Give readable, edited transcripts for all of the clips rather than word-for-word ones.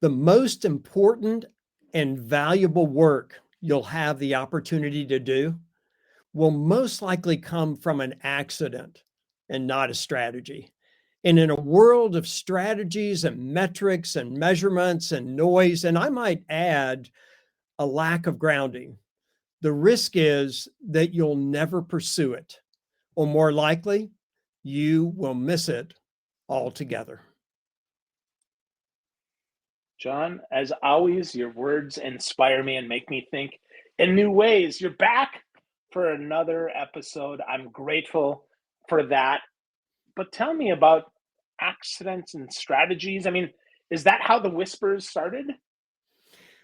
The most important and valuable work you'll have the opportunity to do will most likely come from an accident and not a strategy. And in a world of strategies and metrics and measurements and noise, and I might add a lack of grounding, the risk is that you'll never pursue it, or more likely, you will miss it altogether. John, as always, your words inspire me and make me think in new ways. You're back for another episode. I'm grateful for that. But tell me about accidents and strategies. I mean, is that how the whispers started?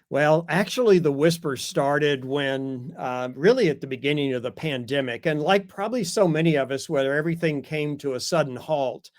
Well, actually, the whisper started when really at the beginning of the pandemic. And like probably so many of us, where everything came to a sudden halt.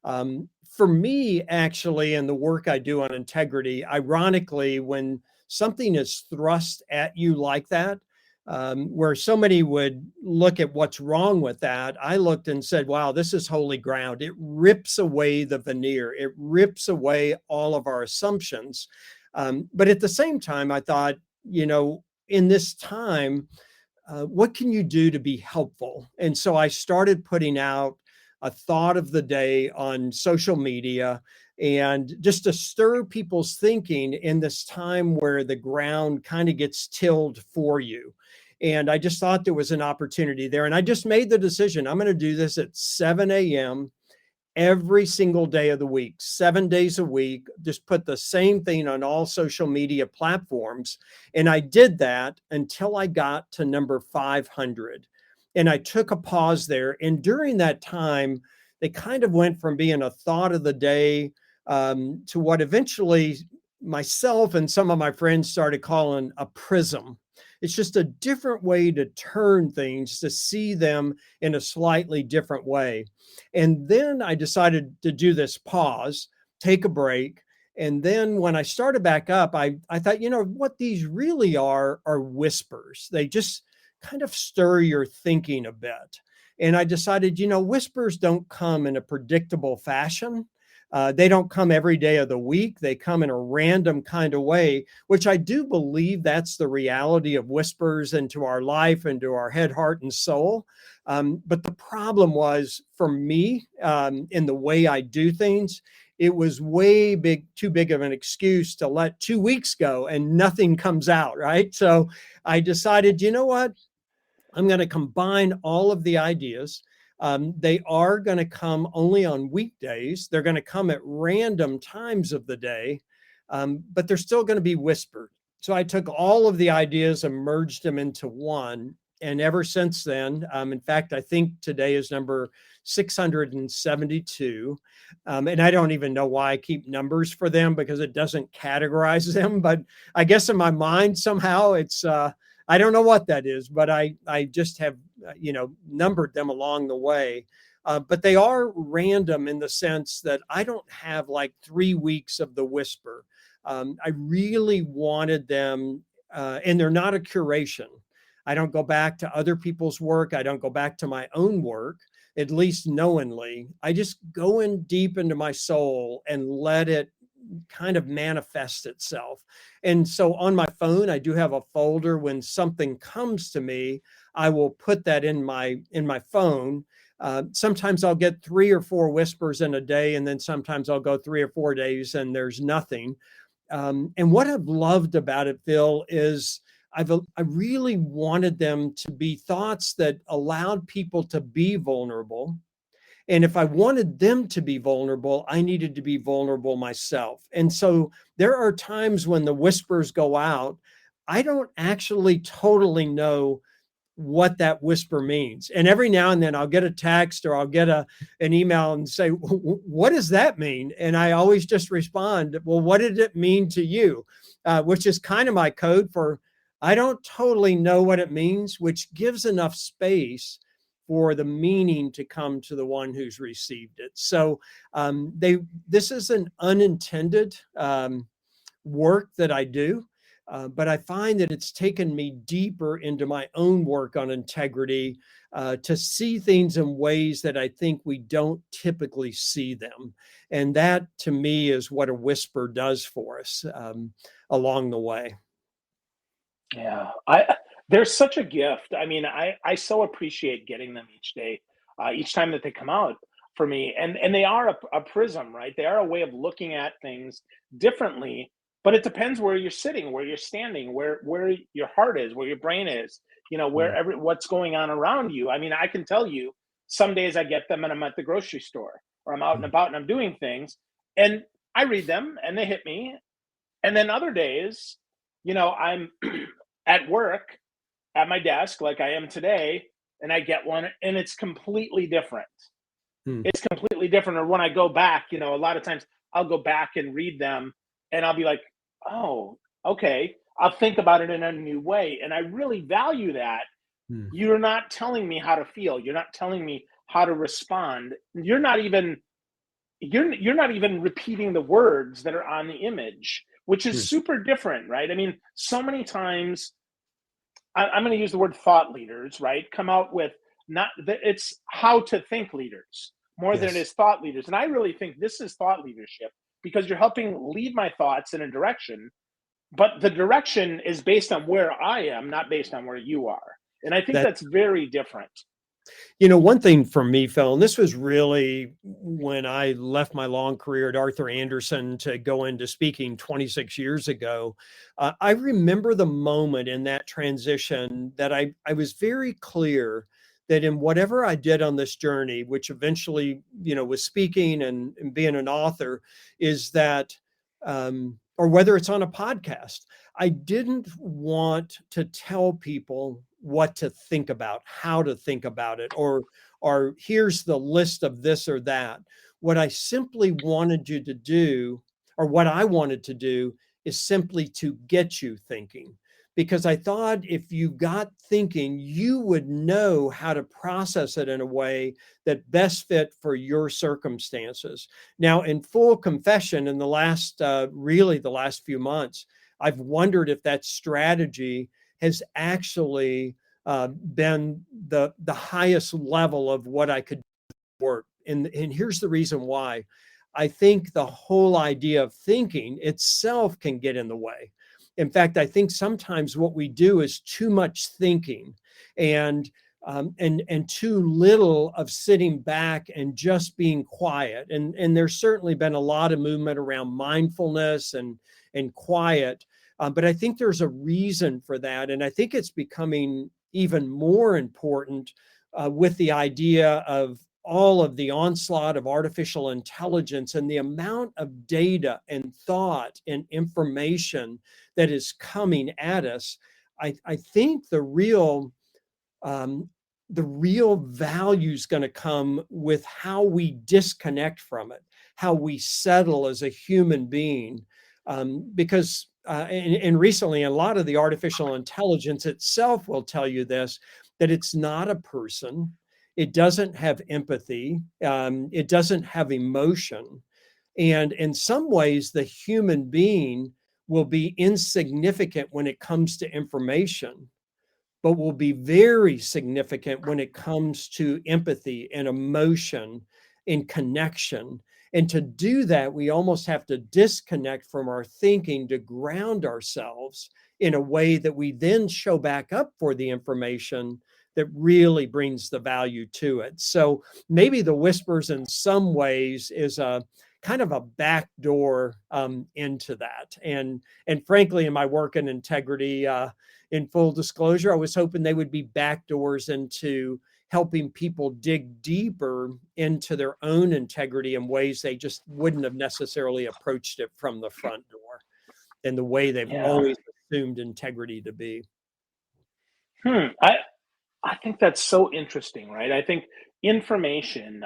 For me, actually, in the work I do on integrity, ironically, when something is thrust at you like that, where so many would look at what's wrong with that, I looked and said, wow, this is holy ground. It rips away the veneer, it rips away all of our assumptions. But at the same time, I thought, in this time, what can you do to be helpful? And so I started putting out a thought of the day on social media and just to stir people's thinking in this time where the ground kind of gets tilled for you. And I just thought there was an opportunity there. And I just made the decision I'm going to do this at 7 a.m. every single day of the week, 7 days a week, just put the same thing on all social media platforms. And I did that until I got to number 500. And I took a pause there. And during that time, they kind of went from being a thought of the day to what eventually myself and some of my friends started calling a prism. It's just a different way to turn things, to see them in a slightly different way. And then I decided to do this pause, take a break. And then when I started back up, I thought, what these really are whispers. They just kind of stir your thinking a bit. And I decided, whispers don't come in a predictable fashion. They don't come every day of the week. They come in a random kind of way, which I do believe that's the reality of whispers into our life, into our head, heart, and soul. But the problem was for me, in the way I do things, it was too big of an excuse to let 2 weeks go and nothing comes out, right? So I decided, you know what? I'm going to combine all of the ideas. They are going to come only on weekdays. They're going to come at random times of the day, but they're still going to be whispered. So I took all of the ideas and merged them into one. And ever since then, in fact, I think today is number 672. And I don't even know why I keep numbers for them because it doesn't categorize them. But I guess in my mind, somehow it's, I don't know what that is, but I just have, numbered them along the way. But they are random in the sense that I don't have like 3 weeks of the whisper. I really wanted them, and they're not a curation. I don't go back to other people's work. I don't go back to my own work, at least knowingly. I just go in deep into my soul and let it kind of manifest itself. And so on my phone, I do have a folder. When something comes to me, I will put that in my phone. Sometimes I'll get 3 or 4 whispers in a day, and then sometimes I'll go 3 or 4 days and there's nothing. And what I've loved about it, Phil, is I really wanted them to be thoughts that allowed people to be vulnerable. And if I wanted them to be vulnerable, I needed to be vulnerable myself. And so there are times when the whispers go out, I don't actually totally know what that whisper means. And every now and then I'll get a text or I'll get an email and say, what does that mean? And I always just respond, well, what did it mean to you? Which is kind of my code for, I don't totally know what it means, which gives enough space for the meaning to come to the one who's received it. So this is an unintended work that I do. But I find that it's taken me deeper into my own work on integrity to see things in ways that I think we don't typically see them. And that, to me, is what a whisper does for us along the way. Yeah, I they're such a gift. I mean, I so appreciate getting them each day, each time that they come out for me, and they are a prism, right? They are a way of looking at things differently, but it depends where you're sitting, where you're standing, where your heart is, where your brain is, Mm, wherever what's going on around you. I mean, I can tell you, some days I get them and I'm at the grocery store or I'm out and mm, about and I'm doing things, and I read them and they hit me, and then other days, I'm at work at my desk like I am today, and I get one and it's completely different. mm, It's completely different. Or when I go back, a lot of times I'll go back and read them and I'll be like, oh, okay. I'll think about it in a new way. And I really value that. mm, You're not telling me how to feel. You're not telling me how to respond. You're not even repeating the words that are on the image, which is mm. super different, right? I mean, so many times I'm going to use the word thought leaders, right? Come out with not that it's how to think leaders more than it Yes. is thought leaders. And I really think this is thought leadership because you're helping lead my thoughts in a direction, but the direction is based on where I am, not based on where you are. And I think That that's very different. One thing for me, Phil, and this was really when I left my long career at Arthur Anderson to go into speaking 26 years ago. I remember the moment in that transition that I was very clear that in whatever I did on this journey, which eventually, was speaking and being an author, is that, or whether it's on a podcast, I didn't want to tell people what to think about, how to think about it, or here's the list of this or that. What I simply wanted you to do, or what I wanted to do, is simply to get you thinking. Because I thought if you got thinking, you would know how to process it in a way that best fit for your circumstances. Now, in full confession, in really the last few months, I've wondered if that strategy has actually been the highest level of what I could work. And here's the reason why. I think the whole idea of thinking itself can get in the way. In fact, I think sometimes what we do is too much thinking and and too little of sitting back and just being quiet. And there's certainly been a lot of movement around mindfulness and quiet, but I think there's a reason for that, and I think it's becoming even more important with the idea of all of the onslaught of artificial intelligence and the amount of data and thought and information that is coming at us. I think um, the real value is going to come with how we disconnect from it, how we settle as a human being. Because and recently, a lot of the artificial intelligence itself will tell you this, that it's not a person. It doesn't have empathy. It doesn't have emotion. And in some ways, the human being will be insignificant when it comes to information, but will be very significant when it comes to empathy and emotion and connection. And to do that, we almost have to disconnect from our thinking to ground ourselves in a way that we then show back up for the information that really brings the value to it. So maybe the whispers in some ways is a kind of a backdoor into that. And frankly, in my work in integrity, in full disclosure, I was hoping they would be backdoors into helping people dig deeper into their own integrity in ways they just wouldn't have necessarily approached it from the front door and the way they've Yeah. always assumed integrity to be. Hmm. I think that's so interesting, right? I think information,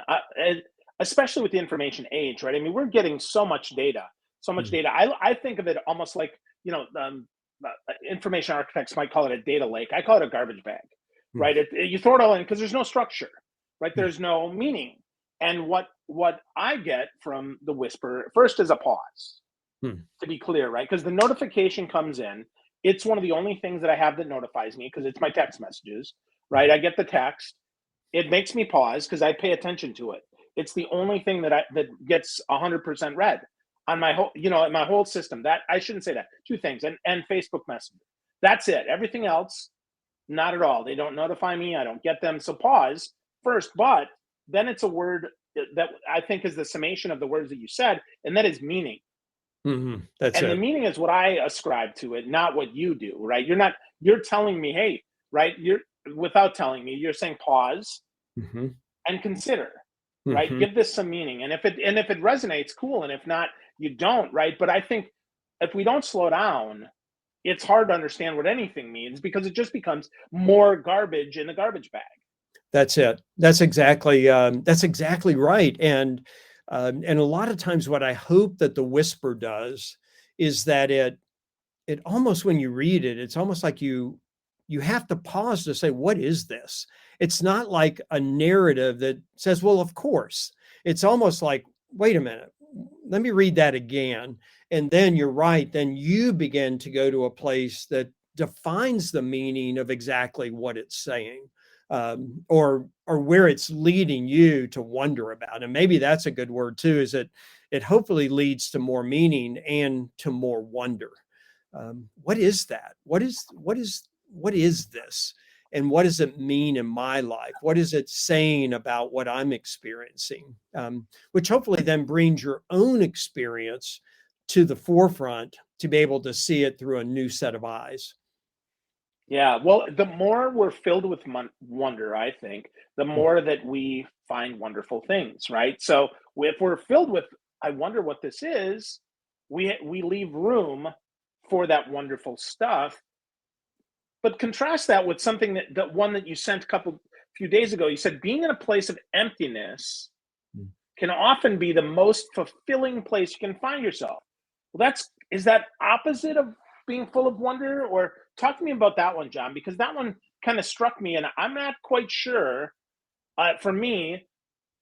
especially with the information age, right? I mean, we're getting so much data, so much Hmm, data. I think of it almost like, information architects might call it a data lake. I call it a garbage bag, hmm, right? You throw it all in because there's no structure, right? hmm, There's no meaning. And what I get from the whisper first is a pause, hmm, to be clear, right? Because the notification comes in It's one of the only things that I have that notifies me because it's my text messages, right? I get the text. It makes me pause because I pay attention to it. It's the only thing that gets 100% read on my whole, in my whole system. That I shouldn't say that. Two things, and Facebook Messenger. That's it. Everything else, not at all. They don't notify me. I don't get them. So pause first, but then it's a word that I think is the summation of the words that you said, and that is meaning. That's And the it. meaning is what I ascribe to it, not what you do, right? You're telling me, hey, right? You're without telling me, you're saying pause Hmm. and consider, right? Hmm. Give this some meaning. And if it resonates, cool. And if not, you don't, right? But I think if we don't slow down, it's hard to understand what anything means because it just becomes more garbage in the garbage bag. That's it. That's exactly right. And a lot of times, what I hope that the whisper does is that it almost, when you read it, it's almost like you have to pause to say, what is this? It's not like a narrative that says, well, of course. It's almost like, wait a minute, let me read that again. And then you're right. Then you begin to go to a place that defines the meaning of exactly what it's saying, or where it's leading you to wonder about. And maybe that's a good word too, is that it hopefully leads to more meaning and to more wonder. What is that? What is this? And what does it mean in my life? What is it saying about what I'm experiencing? Which hopefully then brings your own experience to the forefront to be able to see it through a new set of eyes. Yeah, well, the more we're filled with wonder, I think, the more that we find wonderful things, right? So if we're filled with, I wonder what this is, we leave room for that wonderful stuff. But contrast that with something that one that you sent few days ago. You said being in a place of emptiness can often be the most fulfilling place you can find yourself. Well, is that opposite of being full of wonder? Or talk to me about that one, John, because that one kind of struck me, and I'm not quite sure. For me,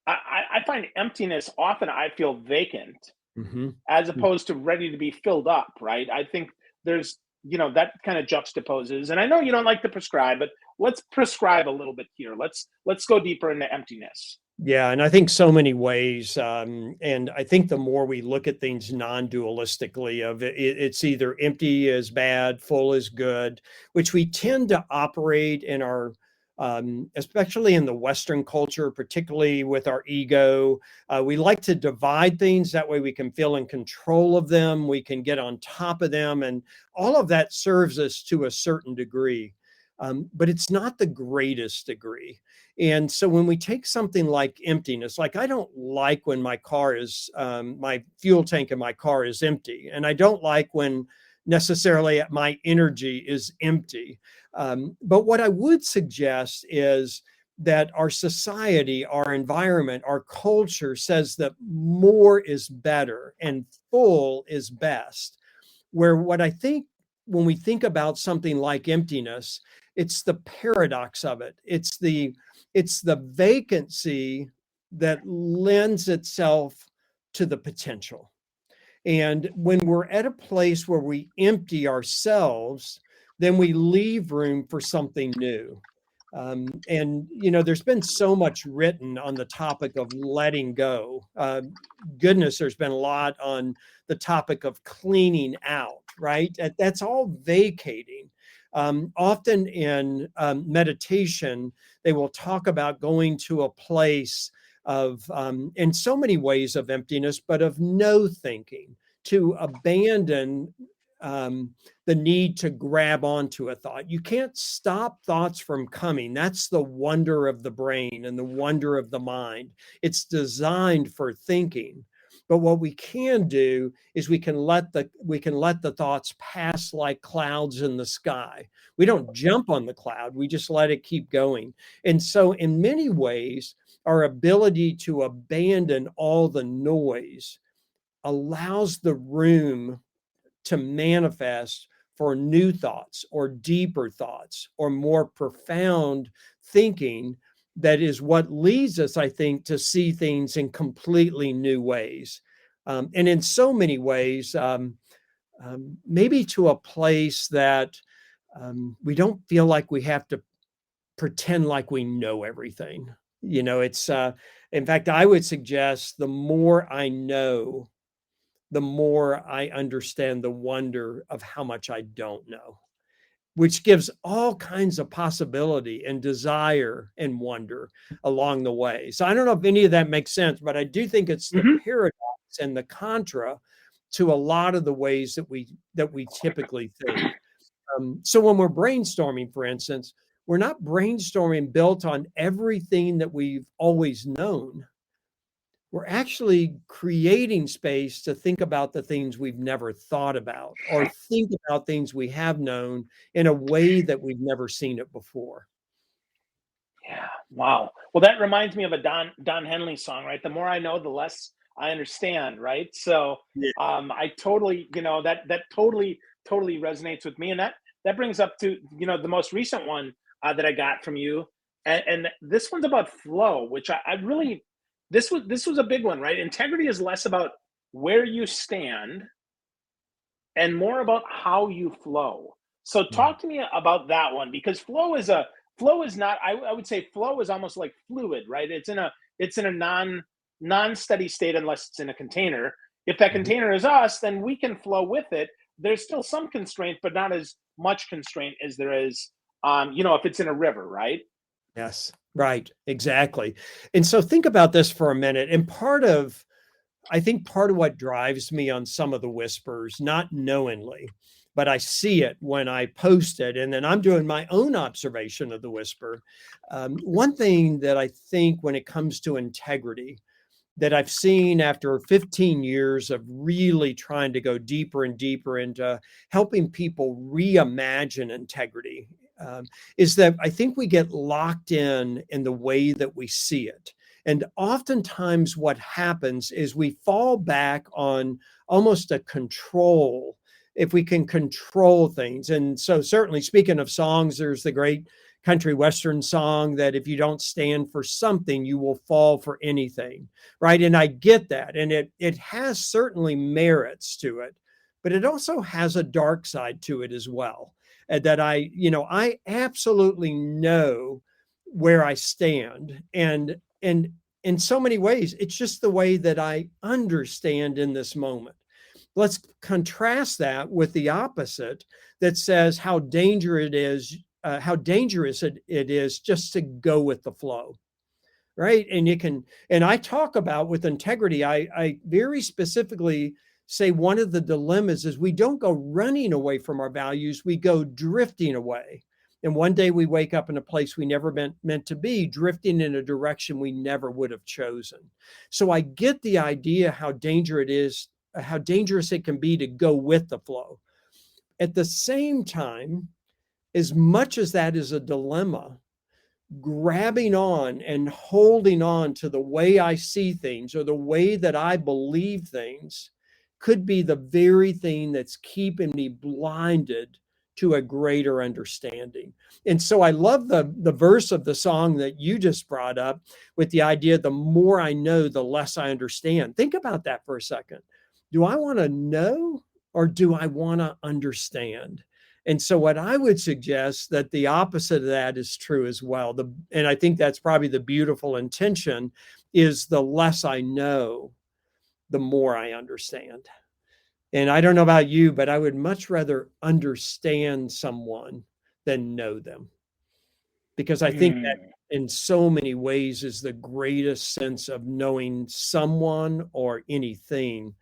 I find emptiness often I feel vacant Mm-hmm. as opposed to ready to be filled up. Right? I think there's that kind of juxtaposes, and I know you don't like to prescribe, but let's prescribe a little bit here. Let's go deeper into emptiness. Yeah, and I think so many ways, and I think the more we look at things non-dualistically, of it's either empty is bad, full is good, which we tend to operate in our, especially in the Western culture, particularly with our ego. We like to divide things that way we can feel in control of them, we can get on top of them, and all of that serves us to a certain degree, but it's not the greatest degree. And so when we take something like emptiness, like I don't like when my fuel tank in my car is empty. And I don't like when necessarily my energy is empty. But what I would suggest is that our society, our environment, our culture says that more is better and full is best. Where what I think when we think about something like emptiness, it's the paradox of it. It's the vacancy that lends itself to the potential. And when we're at a place where we empty ourselves, then we leave room for something new. And there's been so much written on the topic of letting go. Goodness, there's been a lot on the topic of cleaning out, right? That's all vacating. Often in meditation, they will talk about going to a place of, in so many ways, of emptiness, but of no thinking, to abandon the need to grab onto a thought. You can't stop thoughts from coming. That's the wonder of the brain and the wonder of the mind. It's designed for thinking. But what we can do is we can let the thoughts pass like clouds in the sky. We don't jump on the cloud, we just let it keep going. And so in many ways, our ability to abandon all the noise allows the room to manifest for new thoughts or deeper thoughts or more profound thinking, that is what leads us, I think, to see things in completely new ways. And in so many ways, maybe to a place that we don't feel like we have to pretend like we know everything. It's in fact, I would suggest the more I know, the more I understand the wonder of how much I don't know, which gives all kinds of possibility and desire and wonder along the way. So I don't know if any of that makes sense, but I do think it's the Hmm. paradox and the contra to a lot of the ways that we typically think. So when we're brainstorming, for instance, we're not brainstorming built on everything that we've always known. We're actually creating space to think about the things we've never thought about or think about things we have known in a way that we've never seen it before. Yeah. Wow. Well, that reminds me of a Don Henley song, right? The more I know, the less I understand, right? So Yeah. I totally, that totally resonates with me, and that brings up to the most recent one that I got from you, and this one's about flow, which I really this was a big one, right? Integrity is less about where you stand and more about how you flow. So Mm. talk to me about that one, because flow is not, I would say flow is almost like fluid, right? It's in a non-steady state unless it's in a container. If that Mhm. container is us, then we can flow with it. There's still some constraint, but not as much constraint as there is if it's in a river, right? Yes, right, exactly. And so think about this for a minute. And I think part of what drives me on some of the whispers, not knowingly, but I see it when I post it, and then I'm doing my own observation of the whisper. One thing that I think when it comes to integrity, that I've seen after 15 years of really trying to go deeper and deeper into helping people reimagine integrity, is that I think we get locked in the way that we see it. And oftentimes, what happens is we fall back on almost a control, if we can control things. And so, certainly, speaking of songs, there's the great country western song that if you don't stand for something, you will fall for anything, right? And I get that, and it has certainly merits to it, but it also has a dark side to it as well. And that I absolutely know where I stand, and in so many ways, it's just the way that I understand in this moment. Let's contrast that with the opposite that says how dangerous it is just to go with the flow, right? And I talk about with integrity, I very specifically say one of the dilemmas is we don't go running away from our values, we go drifting away. And one day we wake up in a place we never meant to be, drifting in a direction we never would have chosen. So I get the idea how dangerous it can be to go with the flow. At the same time, as much as that is a dilemma, grabbing on and holding on to the way I see things or the way that I believe things could be the very thing that's keeping me blinded to a greater understanding. And so I love the verse of the song that you just brought up with the idea the more I know, the less I understand. Think about that for a second. Do I want to know or do I want to understand? And so, what I would suggest that the opposite of that is true as well. And I think that's probably the beautiful intention is the less I know, the more I understand. And I don't know about you, but I would much rather understand someone than know them because I think that Mm. in so many ways is the greatest sense of knowing someone or anything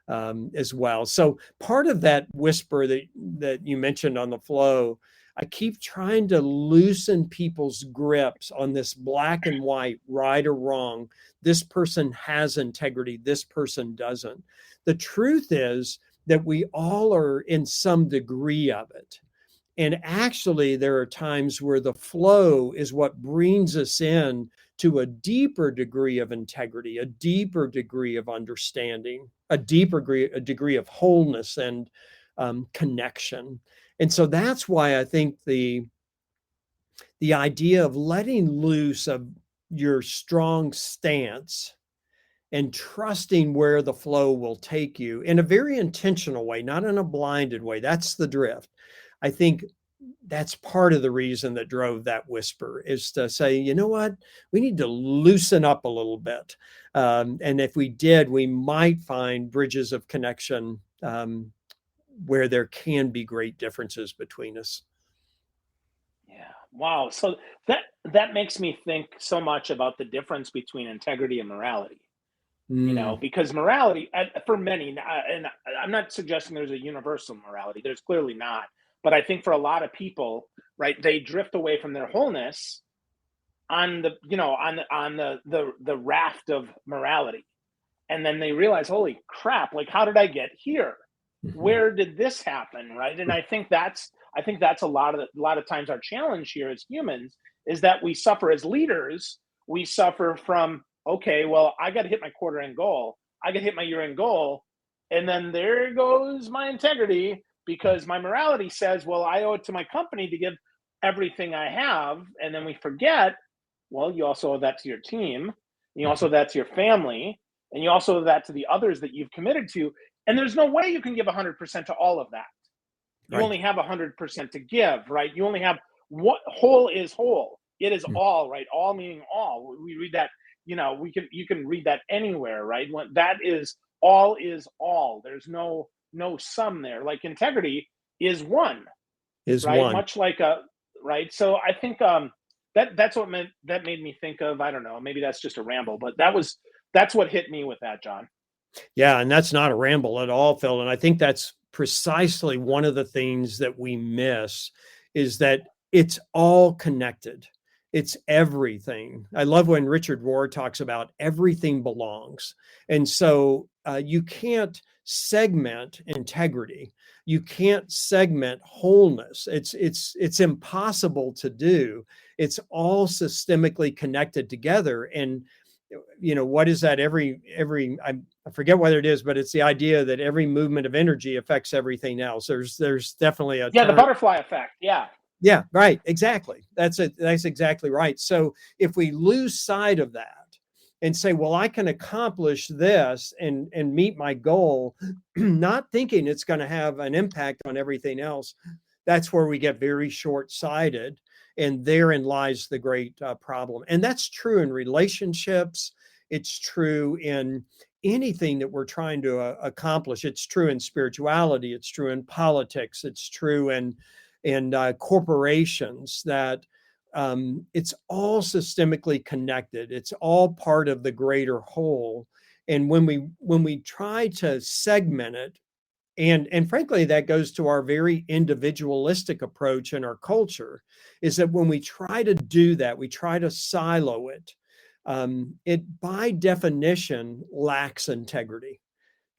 as well. So part of that whisper that you mentioned on the flow, I keep trying to loosen people's grips on this black and white, right or wrong. This person has integrity. This person doesn't. The truth is that we all are in some degree of it. And actually, there are times where the flow is what brings us in to a deeper degree of integrity, a deeper degree of understanding, a degree of wholeness and connection. And so that's why I think the idea of letting loose of your strong stance and trusting where the flow will take you in a very intentional way, not in a blinded way. That's the drift. I think that's part of the reason that drove that whisper, is to say, you know what, we need to loosen up a little bit. And if we did, we might find bridges of connection where there can be great differences between us. Yeah. Wow. So that makes me think so much about the difference between integrity and morality. Mm, Because morality, for many, and I'm not suggesting there's a universal morality. There's clearly not. But I think for a lot of people, right, they drift away from their wholeness on the raft of morality, and then they realize, holy crap, like how did I get here? mhm. Where did this happen, right? And I think that's a lot of times our challenge here as humans is that we suffer as leaders. We suffer from, okay, well, I got to hit my quarter end goal, I got to hit my year end goal, and then there goes my integrity because my morality says, well, I owe it to my company to give everything I have, and then we forget, well, you also owe that to your team, and you also owe that to your family, and you also owe that to the others that you've committed to. And there's no way you can give 100% to all of that. You Right. only have 100% to give, right? You only have what whole is whole. It is Mm. all, right? All meaning all. We read that, you can read that anywhere, right? When that is all. There's no sum there. Like integrity is one, Is right? one. Much like a right. So I think that made me think of, I don't know, maybe that's just a ramble, but that's what hit me with that, John. Yeah, and that's not a ramble at all, Phil. And I think that's precisely one of the things that we miss, is that it's all connected. It's everything. I love when Richard Rohr talks about everything belongs. And so you can't segment integrity. You can't segment wholeness. It's impossible to do. It's all systemically connected together. And what is that? I forget what it is, but it's the idea that every movement of energy affects everything else. There's definitely a Yeah, the term. butterfly effect. Yeah. Yeah, right. Exactly. That's it. That's exactly right. So if we lose sight of that and say, well, I can accomplish this and meet my goal, not thinking it's going to have an impact on everything else, that's where we get very short-sighted. And therein lies the great problem. And that's true in relationships. It's true in anything that we're trying to accomplish. It's true in spirituality. It's true in politics. It's true in corporations, that it's all systemically connected. It's all part of the greater whole. And when we try to segment it, and frankly, that goes to our very individualistic approach in our culture, is that when we try to do that, we try to silo it. It by definition lacks integrity,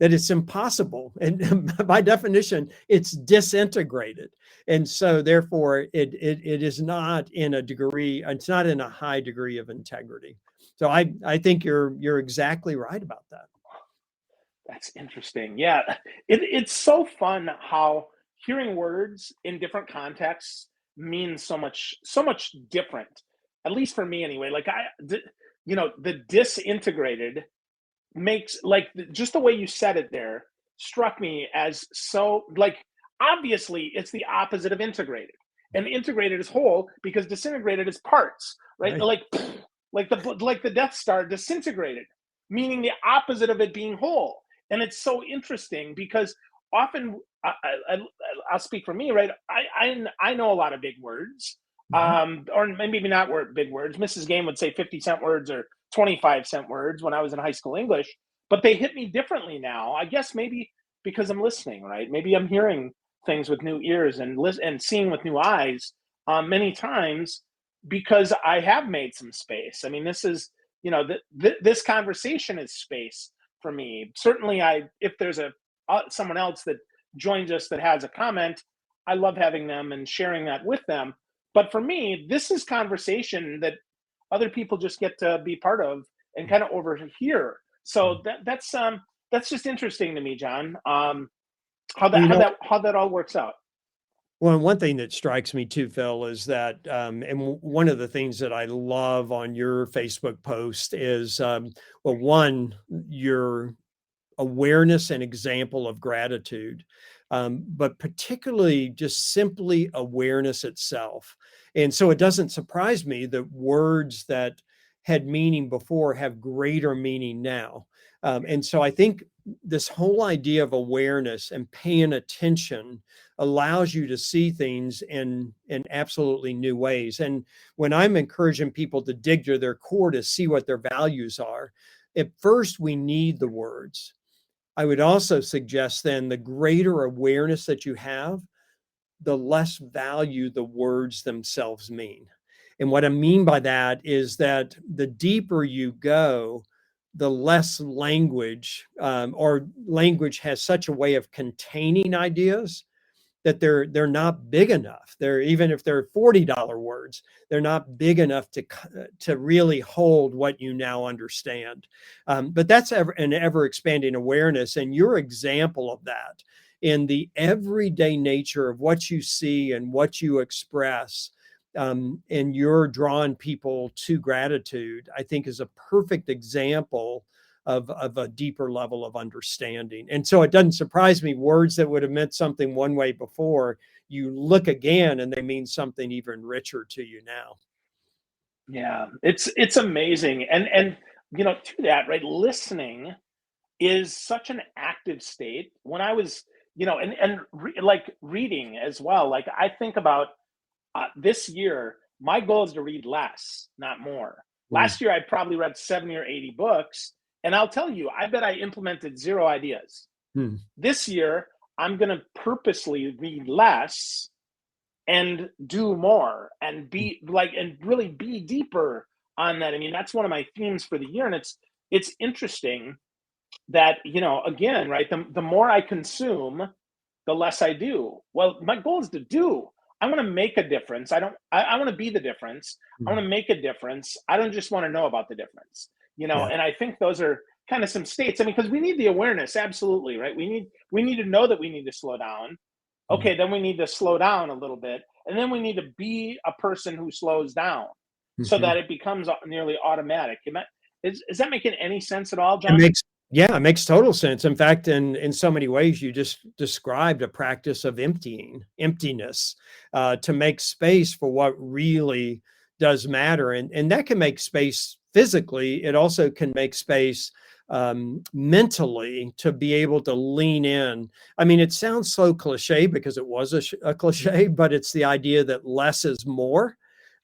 that it's impossible. And by definition, it's disintegrated. And so therefore it is not in a degree, it's not in a high degree of integrity. So I think you're exactly right about that. That's interesting. Yeah. It's so fun how hearing words in different contexts means so much different. At least for me anyway. Like the disintegrated makes, like, just the way you said it there struck me as so, like, obviously it's the opposite of integrated. And integrated is whole because disintegrated is parts, right? Right. Like the Death Star disintegrated, meaning the opposite of it being whole. And it's so interesting because often I'll speak for me, right? I know a lot of big words, Mhm. or maybe not big words. Mrs. Game would say 50-cent words or 25-cent words when I was in high school English, but they hit me differently now. I guess maybe because I'm listening, right? Maybe I'm hearing things with new ears and seeing with new eyes many times because I have made some space. I mean, this is, this conversation is space for me. Certainly, if there's someone else that joins us that has a comment, I love having them and sharing that with them. But for me, this is conversation that other people just get to be part of and kind of overhear. So that's just interesting to me, John. How Well, that all works out. Well, one thing that strikes me too, Phil, is that, one of the things that I love on your Facebook post is, well, one, your awareness and example of gratitude, but particularly just simply awareness itself. And so it doesn't surprise me that words that had meaning before have greater meaning now. And so I think this whole idea of awareness and paying attention allows you to see things in absolutely new ways. And when I'm encouraging people to dig to their core to see what their values are, at first we need the words. I would also suggest then the greater awareness that you have, the less value the words themselves mean. And what I mean by that is that the deeper you go, the less language, or language has such a way of containing ideas that they're not big enough. They're, even if they're $40 words, they're not big enough to really hold what you now understand. But that's an ever expanding awareness, and your example of that in the everyday nature of what you see and what you express. And you're drawing people to gratitude, I think is a perfect example of a deeper level of understanding. And so it doesn't surprise me, words that would have meant something one way before, you look again and they mean something even richer to you now. Yeah, it's amazing. And to that, right? Listening is such an active state. When I was, like reading as well. Like I think about this year, my goal is to read less, not more. Mm, Last year, I probably read 70 or 80 books. And I'll tell you, I bet I implemented zero ideas. mm, This year, I'm going to purposely read less and do more and mm. be like, and really be deeper on that. I mean, that's one of my themes for the year. And it's interesting that, again, right, the more I consume, the less I do. Well, my goal is to do. I want to make a difference. I want to be the difference. I Mm. want to make a difference. I don't just want to know about the difference, Yeah. and I think those are kind of some states. I mean, because we need the awareness, absolutely, right? We need to know that we need to slow down. Mm. Okay, then we need to slow down a little bit. And then we need to be a person who slows down so Mhm. that it becomes nearly automatic. Is that making any sense at all, It John? makes Yeah, it makes total sense. In fact, in so many ways, you just described a practice of emptiness, to make space for what really does matter, and that can make space physically. It also can make space mentally to be able to lean in. I mean, it sounds so cliche because it was a cliche, but it's the idea that less is more.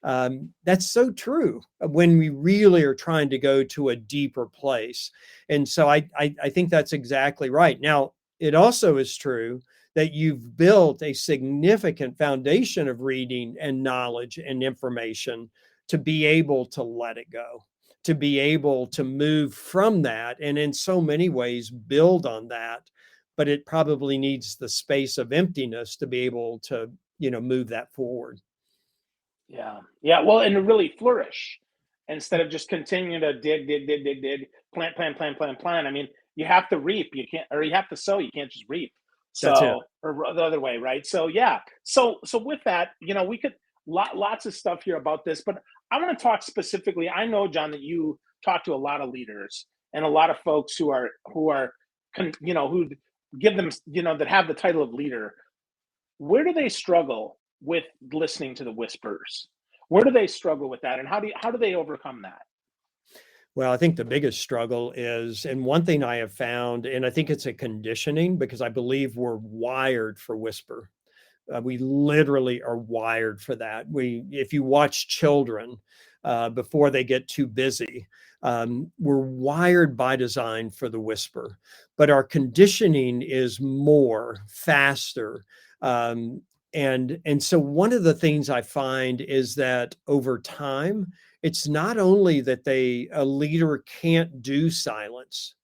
That's so true when we really are trying to go to a deeper place. And so I think that's exactly right. Now, it also is true that you've built a significant foundation of reading and knowledge and information to be able to let it go, to be able to move from that, and in so many ways build on that. But it probably needs the space of emptiness to be able to, move that forward. Yeah. Yeah. Well, and to really flourish instead of just continuing to dig, dig, dig, dig, dig, plant, plant, plant, plant, plant. I mean, you have to reap. You can't, or you have to sow. You can't just reap. That's it. So, or the other way, right? So, yeah. So with that, we could lots of stuff here about this, but I want to talk specifically. I know, John, that you talk to a lot of leaders and a lot of folks who give them, that have the title of leader. Where do they struggle with listening to the whispers? Where do they struggle with that, and how do they overcome that? Well, I think the biggest struggle is, and one thing I have found, and I think it's a conditioning because I believe we're wired for whisper. We literally are wired for that. If you watch children before they get too busy, we're wired by design for the whisper, but our conditioning is more, faster. Um, and so one of the things I find is that over time, it's not only that a leader can't do silence,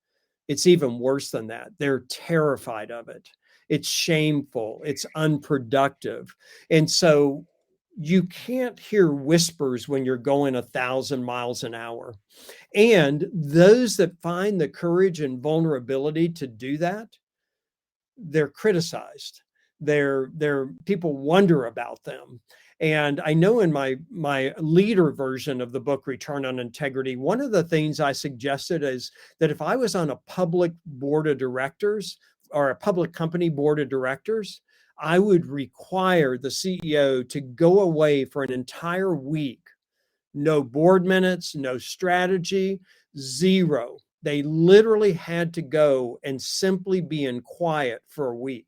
it's even worse than that. They're terrified of it. It's shameful. It's unproductive. And so you can't hear whispers when you're going 1,000 miles an hour. And those that find the courage and vulnerability to do that, they're criticized. People wonder about them. And I know in my leader version of the book, Return on Integrity, one of the things I suggested is that if I was on a public board of directors or a public company board of directors, I would require the CEO to go away for an entire week. No board minutes, no strategy, zero. They literally had to go and simply be in quiet for a week.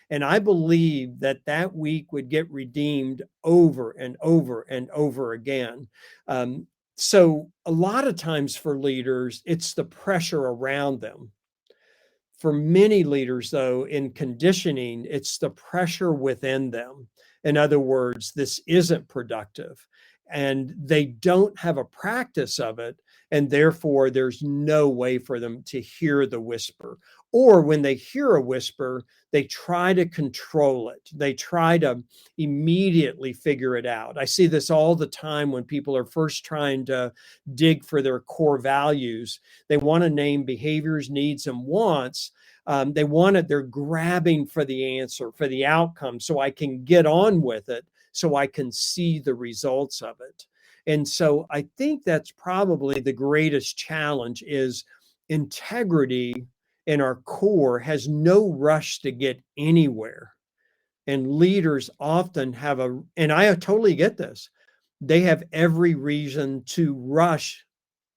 And I believe that that week would get redeemed over and over and over again. So a lot of times for leaders, it's the pressure around them. For many leaders, though, in conditioning, it's the pressure within them. In other words, this isn't productive and they don't have a practice of it. And therefore, there's no way for them to hear the whisper. Or when they hear a whisper, they try to control it. They try to immediately figure it out. I see this all the time when people are first trying to dig for their core values. They want to name behaviors, needs, and wants. They're grabbing for the answer, for the outcome, so I can get on with it, so I can see the results of it. And so I think that's probably the greatest challenge is integrity in our core has no rush to get anywhere. And leaders often and I totally get this, they have every reason to rush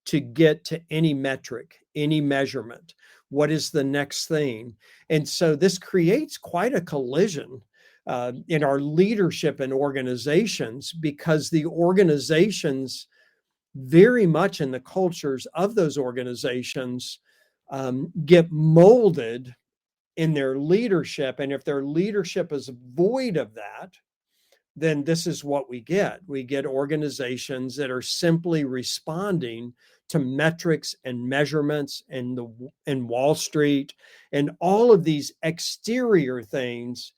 to get to any metric, any measurement. What is the next thing? And so this creates quite a collision in our leadership and organizations, because the organizations, very much in the cultures of those organizations, get molded in their leadership. And if their leadership is void of that, then this is what we get. We get organizations that are simply responding to metrics and measurements and Wall Street and all of these exterior things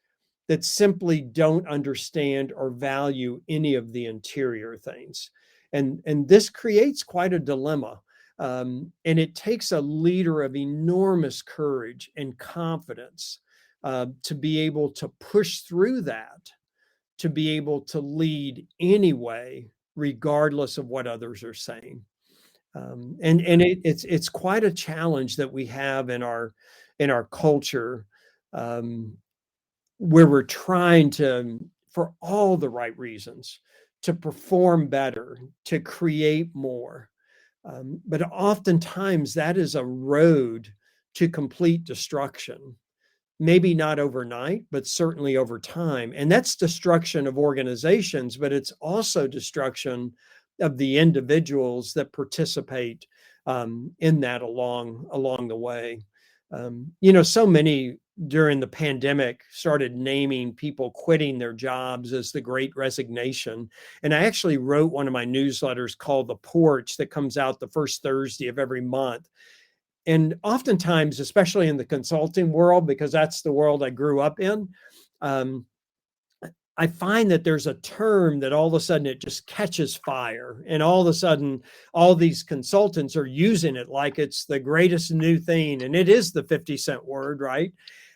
that simply don't understand or value any of the interior things. And this creates quite a dilemma. And it takes a leader of enormous courage and confidence to be able to push through that, to be able to lead anyway, regardless of what others are saying. It's quite a challenge that we have in our culture, where we're trying to, for all the right reasons, to perform better, to create more. But oftentimes that is a road to complete destruction. Maybe not overnight, but certainly over time. And that's destruction of organizations, but it's also destruction of the individuals that participate in that along the way. So many during the pandemic started naming people quitting their jobs as the Great Resignation. And I actually wrote one of my newsletters called The Porch that comes out the first Thursday of every month. And oftentimes, especially in the consulting world, because that's the world I grew up in, I find that there's a term that all of a sudden it just catches fire. And all of a sudden, all these consultants are using it like it's the greatest new thing. And it is the 50-cent word, right?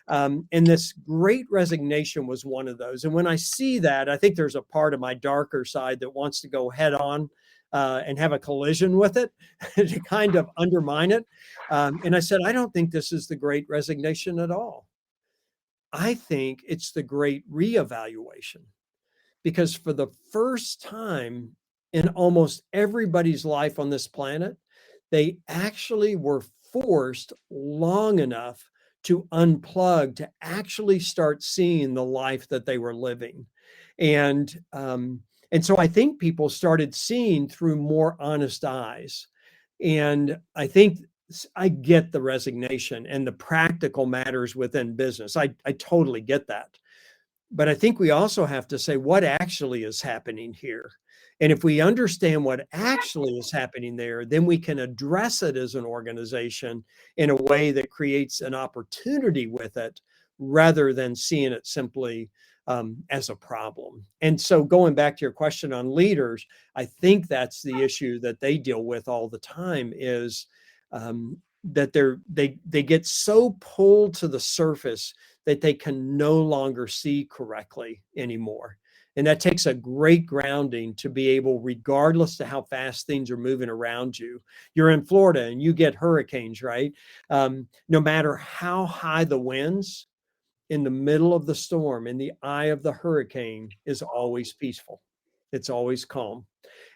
And this Great Resignation was one of those. And when I see that, I think there's a part of my darker side that wants to go head on and have a collision with it to kind of undermine it. And I said, I don't think this is the Great Resignation at all. I think it's the Great Reevaluation, because for the first time in almost everybody's life on this planet, they actually were forced long enough to unplug, to actually start seeing the life that they were living. And so I think people started seeing through more honest eyes. And I think I get the resignation and the practical matters within business. I totally get that. But I think we also have to say what actually is happening here. And if we understand what actually is happening there, then we can address it as an organization in a way that creates an opportunity with it, rather than seeing it simply as a problem. And so going back to your question on leaders, I think that's the issue that they deal with all the time is that they get so pulled to the surface that they can no longer see correctly anymore. And that takes a great grounding to be able, regardless to how fast things are moving around you. You're in Florida and you get hurricanes, right? No matter how high the winds, in the middle of the storm, in the eye of the hurricane, is always peaceful. It's always calm.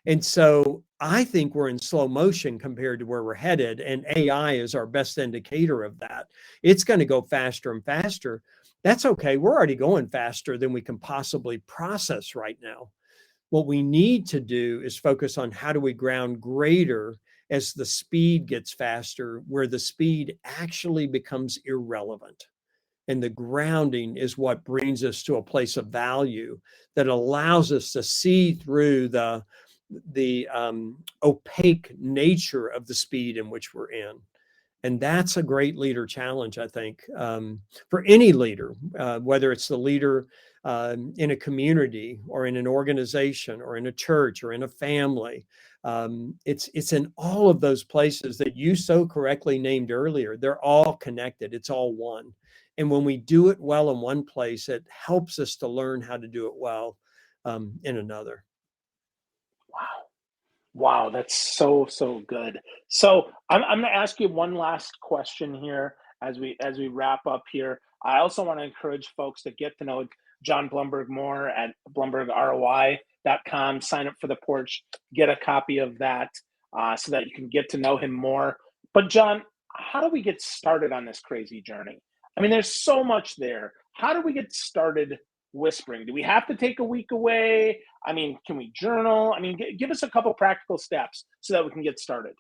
And so I think we're in slow motion compared to where we're headed. And AI is our best indicator of that. It's going to go faster and faster. That's okay. We're already going faster than we can possibly process right now. What we need to do is focus on how do we ground greater as the speed gets faster, where the speed actually becomes irrelevant. And the grounding is what brings us to a place of value that allows us to see through the opaque nature of the speed in which we're in. And that's a great leader challenge, I think, for any leader, whether it's the leader in a community or in an organization or in a church or in a family. It's in all of those places that you so correctly named earlier. They're all connected. It's all one. And when we do it well in one place, it helps us to learn how to do it well in another. Wow. Wow, that's so, so good. So I'm going to ask you one last question here as we wrap up here. I also want to encourage folks to get to know John Blumberg more at blumbergroi.com. Sign up for the porch, get a copy of that so that you can get to know him more. But John, how do we get started on this crazy journey? I mean, there's so much there. How do we get started whispering? Do we have to take a week away? I mean, can we journal? I mean, give us a couple practical steps so that we can get started.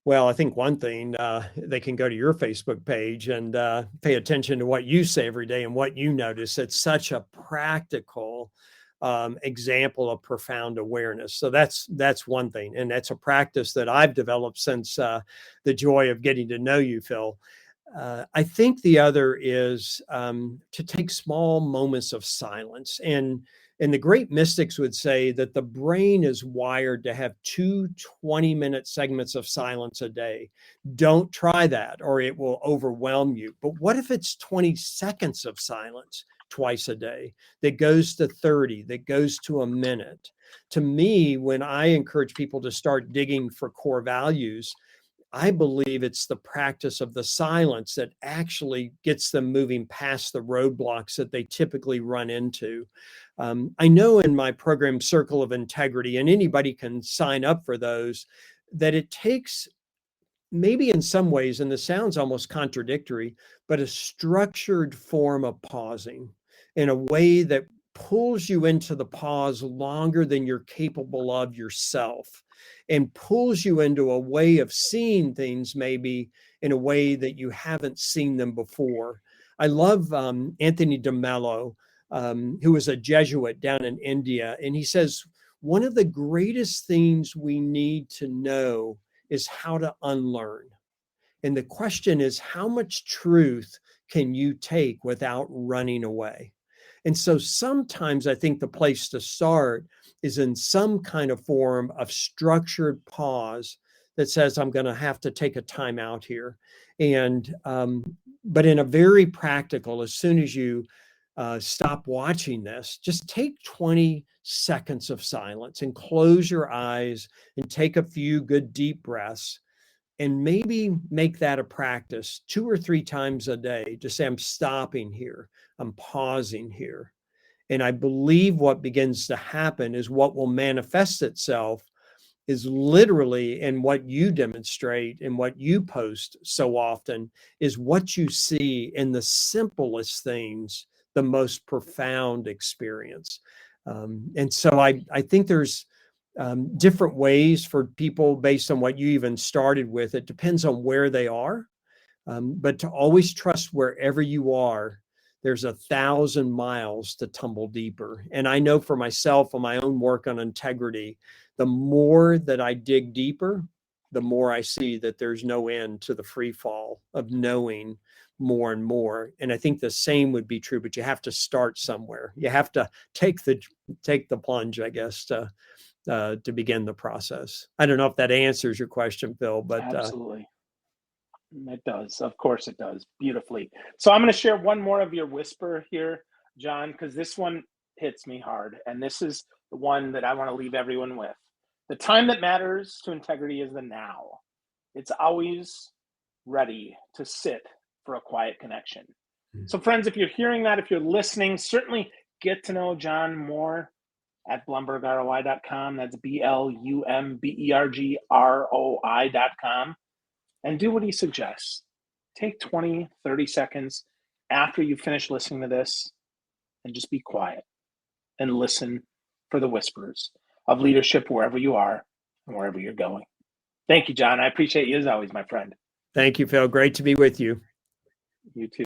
Well, I think one thing, they can go to your Facebook page and pay attention to what you say every day and what you notice. It's such a practical example of profound awareness. So that's one thing. And that's a practice that I've developed since the joy of getting to know you, Phil. I think the other is to take small moments of silence. And the great mystics would say that the brain is wired to have 20-minute segments of silence a day. Don't try that or it will overwhelm you. But what if it's 20 seconds of silence twice a day that goes to 30, that goes to a minute? To me, when I encourage people to start digging for core values, I believe it's the practice of the silence that actually gets them moving past the roadblocks that they typically run into. I know in my program, Circle of Integrity, and anybody can sign up for those, that it takes maybe in some ways, and this sounds almost contradictory, but a structured form of pausing in a way that pulls you into the pause longer than you're capable of yourself and pulls you into a way of seeing things maybe in a way that you haven't seen them before. I love Anthony DeMello, who was a Jesuit down in India, and he says, one of the greatest things we need to know is how to unlearn. And the question is, how much truth can you take without running away? And so sometimes I think the place to start is in some kind of form of structured pause that says, I'm going to have to take a time out here. And, but in a very practical, as soon as you stop watching this, just take 20 seconds of silence and close your eyes and take a few good deep breaths and maybe make that a practice 2 or 3 times a day to say, I'm stopping here, I'm pausing here. And I believe what begins to happen is what will manifest itself is literally in what you demonstrate and what you post so often is what you see in the simplest things, the most profound experience. And so I think there's different ways for people based on what you even started with. It depends on where they are, but to always trust wherever you are, there's 1,000 miles to tumble deeper. And I know for myself and my own work on integrity, the more that I dig deeper, the more I see that there's no end to the free fall of knowing more and more. And I think the same would be true, but you have to start somewhere. You have to take the plunge, I guess, to begin the process. I don't know if that answers your question, Phil, but Absolutely. It does. Of course it does. Beautifully. So I'm going to share one more of your whisper here, John, because this one hits me hard. And this is the one that I want to leave everyone with. The time that matters to integrity is the now. It's always ready to sit for a quiet connection. So, friends, if you're hearing that, if you're listening, certainly get to know John more at blumbergroi.com. That's BLUMBERGROI.com. And do what he suggests. Take 20, 30 seconds after you finish listening to this and just be quiet and listen for the whispers of leadership wherever you are and wherever you're going. Thank you, John. I appreciate you as always, my friend. Thank you, Phil. Great to be with you. You too.